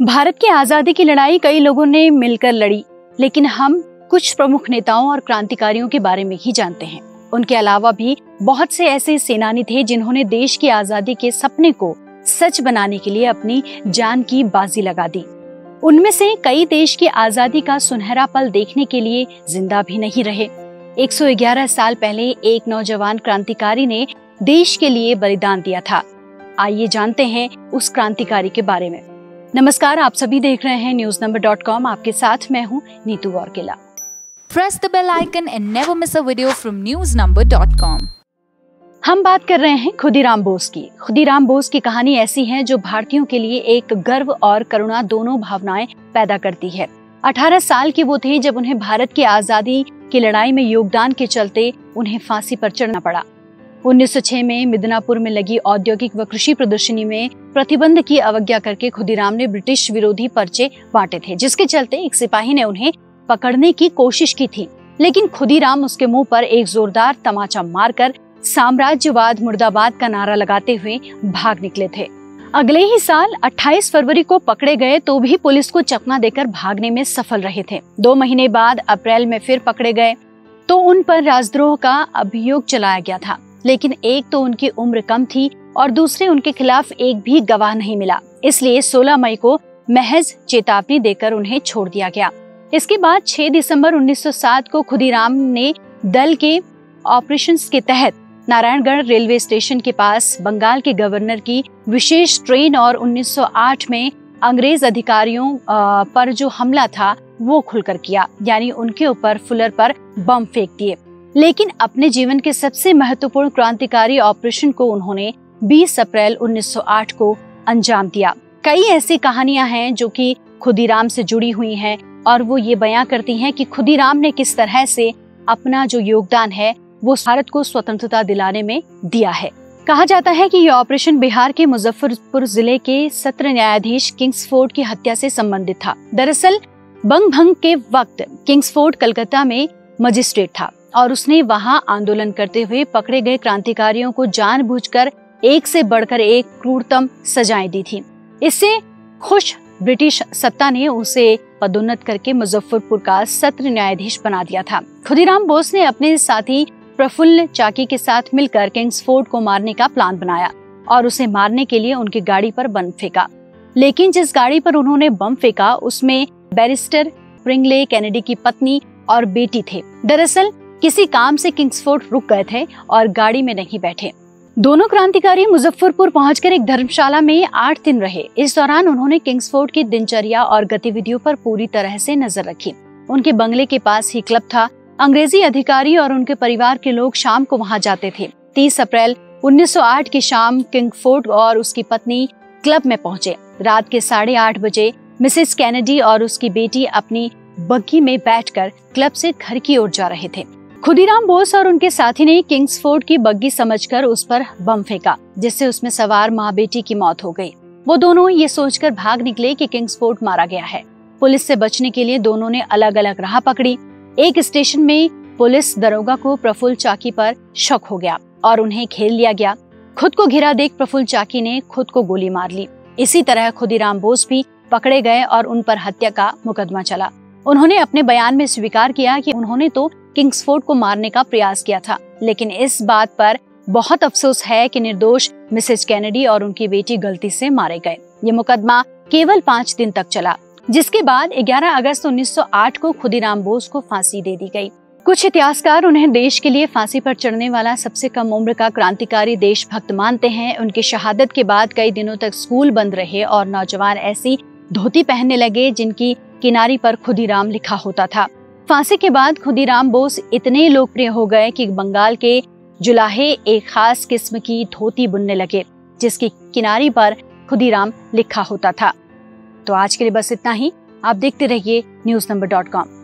भारत की आजादी की लड़ाई कई लोगों ने मिलकर लड़ी, लेकिन हम कुछ प्रमुख नेताओं और क्रांतिकारियों के बारे में ही जानते हैं। उनके अलावा भी बहुत से ऐसे सेनानी थे जिन्होंने देश की आजादी के सपने को सच बनाने के लिए अपनी जान की बाजी लगा दी। उनमें से कई देश की आजादी का सुनहरा पल देखने के लिए जिंदा भी नहीं रहे। 111 साल पहले एक नौजवान क्रांतिकारी ने देश के लिए बलिदान दिया था। आइए जानते हैं उस क्रांतिकारी के बारे में। नमस्कार, आप सभी देख रहे हैं newsnumber.com। आपके साथ मैं हूं Neetu वॉर्केला। Press the bell icon and never miss a video from newsnumber.com। हम बात कर रहे हैं खुदीराम बोस की। खुदीराम बोस की कहानी ऐसी है जो भारतीयों के लिए एक गर्व और करुणा दोनों भावनाएं पैदा करती है। 18 साल के वो थे जब उन्हें भारत की आजादी की लड़ाई में योगदान के चलते उन्हें फांसी पर चढ़ना पड़ा। 1906 में मिदनापुर में लगी औद्योगिक व कृषि प्रदर्शनी में प्रतिबंध की अवज्ञा करके खुदीराम ने ब्रिटिश विरोधी पर्चे बांटे थे, जिसके चलते एक सिपाही ने उन्हें पकड़ने की कोशिश की थी, लेकिन खुदीराम उसके मुंह पर एक जोरदार तमाचा मारकर साम्राज्यवाद मुर्दाबाद का नारा लगाते हुए भाग निकले थे। अगले ही साल 28 फरवरी को पकड़े गए तो भी पुलिस को चकमा देकर भागने में सफल रहे थे। 2 महीने बाद अप्रैल में फिर पकड़े गए तो उन पर राजद्रोह का अभियोग चलाया गया था, लेकिन एक तो उनकी उम्र कम थी और दूसरे उनके खिलाफ एक भी गवाह नहीं मिला, इसलिए 16 मई को महज चेतावनी देकर उन्हें छोड़ दिया गया। इसके बाद 6 दिसंबर 1907 को खुदीराम ने दल के ऑपरेशंस के तहत नारायणगढ़ रेलवे स्टेशन के पास बंगाल के गवर्नर की विशेष ट्रेन और 1908 में अंग्रेज अधिकारियों पर जो हमला था वो खुलकर किया, यानी उनके ऊपर फुलर पर बम फेंक दिए। लेकिन अपने जीवन के सबसे महत्वपूर्ण क्रांतिकारी ऑपरेशन को उन्होंने 20 अप्रैल 1908 को अंजाम दिया। कई ऐसी कहानियां हैं जो कि खुदीराम से जुड़ी हुई हैं और वो ये बयां करती हैं कि खुदीराम ने किस तरह से अपना जो योगदान है वो भारत को स्वतंत्रता दिलाने में दिया है। कहा जाता है कि ये ऑपरेशन बिहार के मुजफ्फरपुर जिले के सत्र न्यायाधीश किंग्सफोर्ड की हत्या से संबंधित था। दरअसल बंग भंग के वक्त किंग्सफोर्ड कलकत्ता में मजिस्ट्रेट था और उसने वहां आंदोलन करते हुए पकड़े गए क्रांतिकारियों को जानबूझकर एक से बढ़कर एक क्रूरतम सजाएं दी थी। इससे खुश ब्रिटिश सत्ता ने उसे पदोन्नत करके मुजफ्फरपुर का सत्र न्यायाधीश बना दिया था। खुदीराम बोस ने अपने साथी प्रफुल्ल चाकी के साथ मिलकर किंग्सफोर्ड को मारने का प्लान बनाया और उसे मारने के लिए उनकी गाड़ी पर बम फेंका। लेकिन जिस गाड़ी पर उन्होंने बम फेंका उसमें बैरिस्टर प्रिंगले कैनेडी की पत्नी और बेटी थे। दरअसल किसी काम से किंग्सफोर्ड रुक गए थे और गाड़ी में नहीं बैठे। दोनों क्रांतिकारी मुजफ्फरपुर पहुंचकर एक धर्मशाला में 8 दिन रहे। इस दौरान उन्होंने किंग्सफोर्ड की दिनचर्या और गतिविधियों पर पूरी तरह से नजर रखी। उनके बंगले के पास ही क्लब था। अंग्रेजी अधिकारी और उनके परिवार के लोग शाम को वहां जाते थे। 30 अप्रैल 1908 की शाम किंग्सफोर्ड और उसकी पत्नी क्लब में पहुंचे। रात के 8:30 बजे मिसेस कैनेडी और उसकी बेटी अपनी बग्गी में बैठकर क्लब से घर की ओर जा रहे थे। खुदीराम बोस और उनके साथी ने किंग्सफोर्ड की बग्गी समझकर उस पर बम फेंका, जिससे उसमें सवार माँ बेटी की मौत हो गई। वो दोनों ये सोचकर भाग निकले कि किंग्सफोर्ड मारा गया है। पुलिस से बचने के लिए दोनों ने अलग अलग राह पकड़ी। एक स्टेशन में पुलिस दरोगा को प्रफुल्ल चाकी पर शक हो गया और उन्हें घेर लिया गया। खुद को घिरा देख प्रफुल्ल चाकी ने खुद को गोली मार ली। इसी तरह खुदीराम बोस भी पकड़े गए और उन पर हत्या का मुकदमा चला। उन्होंने अपने बयान में स्वीकार किया कि उन्होंने तो किंग्सफोर्ड को मारने का प्रयास किया था, लेकिन इस बात पर बहुत अफसोस है कि निर्दोष मिसेस कैनेडी और उनकी बेटी गलती से मारे गए। ये मुकदमा केवल 5 दिन तक चला, जिसके बाद 11 अगस्त 1908 को खुदीराम बोस को फांसी दे दी गई। कुछ इतिहासकार उन्हें देश के लिए फांसी पर चढ़ने वाला सबसे कम उम्र का क्रांतिकारी देशभक्त मानते हैं। उनकी शहादत के बाद कई दिनों तक स्कूल बंद रहे और नौजवान ऐसी धोती पहनने लगे जिनकी किनारी पर खुदीराम लिखा होता था। फांसी के बाद खुदीराम बोस इतने लोकप्रिय हो गए कि बंगाल के जुलाहे एक खास किस्म की धोती बुनने लगे जिसकी किनारी पर खुदीराम लिखा होता था। तो आज के लिए बस इतना ही। आप देखते रहिए newsnumber.com।